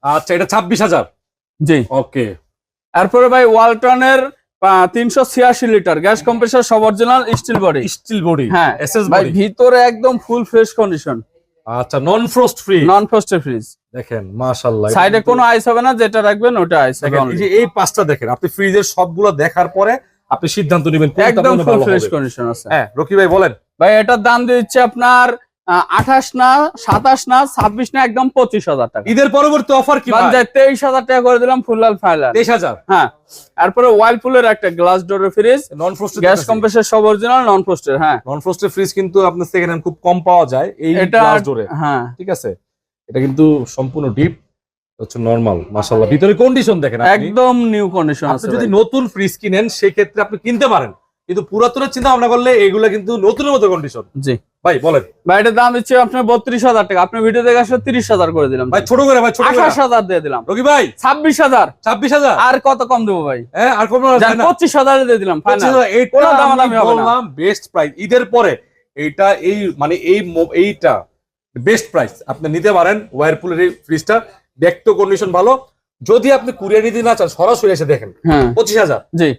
আচ্ছা, এটা 26,000। জি। ওকে। এরপরে ভাই ওয়ালটনের 386 লিটার গ্যাস কম্প্রেসর, সব original steel body. Steel body, হ্যাঁ এসএস ভাই, বডি। ভিতরে একদম ফুল ফ্রেশ কন্ডিশন। আচ্ছা, নন ফ্রস্ট ফ্রি। নন ফ্রস্টেড ফ্রিজ। দেখেন মাশাআল্লাহ, সাইডে কোনো আইস হবে না, যেটা রাখবেন ওটা আইস হবে দেখেন এই only। যে এই পাঁচটা দেখেন, আপনি ফ্রিজের সবগুলো দেখার পরে আপনি সিদ্ধান্ত নেবেন কোনটা একদম আপনার ফুল ভালো ফ্রেশ হবে। কন্ডিশন আছে। হ্যাঁ রকি ভাই বলেন। ভাই এটার দাম দিচ্ছে আপনার 28 না, 27 না, 26 না, একদম 25,000 টাকা। ঈদের পরবর্তী অফার কি ভাই? 23,000 টাকা করে দিলাম ফুল লাল ফাইনাল। 23,000। হ্যাঁ। তারপরে ওয়ালপুলের একটা গ্লাস ডোরের fridge, non frosted gas compressor সব অরিজিনাল, নন ফ্রস্টেড। হ্যাঁ, নন ফ্রস্টেড ফ্রিজ কিন্তু আপনার সেকেন্ড হ্যান্ড খুব কম পাওয়া যায় এই এটা গ্লাস ডোরে। হ্যাঁ ঠিক আছে, এটা কিন্তু সম্পূর্ণ ডিপ হচ্ছে নরমাল। মাশাআল্লাহ, ভিতরে কন্ডিশন দেখেন আপনি। একদম নিউ কন্ডিশন আপনি আছে যদি ভাই। নতুন ফ্রিজ কিনেন সেই ক্ষেত্রে আপনি কিনতে পারেন, কিন্তু পুরাতনের চিন্তা ভাবনা করলে এগুলা কিন্তু নতুনের মতো কন্ডিশন। জি ভাই বলেন। ভাই এটার দাম দিচ্ছে আপনার 32,000 টাকা। আপনি ভিডিও দেখে আসলে 30,000 করে দিলাম ভাই ছোট করে, ভাই ছোট করে 28,000 দিয়ে দিলাম। রকি ভাই 26,000। 26,000। আর কত কম দেবো ভাই? হ্যাঁ আর কম না, 25,000 দিয়ে দিলাম ফাইনাল। কোনো দামাদামি হবে না। বললাম বেস্ট প্রাইস ঈদের পরে। এইটা এই মানে এইটা বেস্ট প্রাইস, আপনি নিতে পারেন ওয়ারপুলের এই ফ্রিজটা। দেখতে কন্ডিশন ভালো। যদি আপনি কুরিয়ার নিতে না চান, সরাসরি এসে দেখেন। হ্যাঁ 25,000। জি।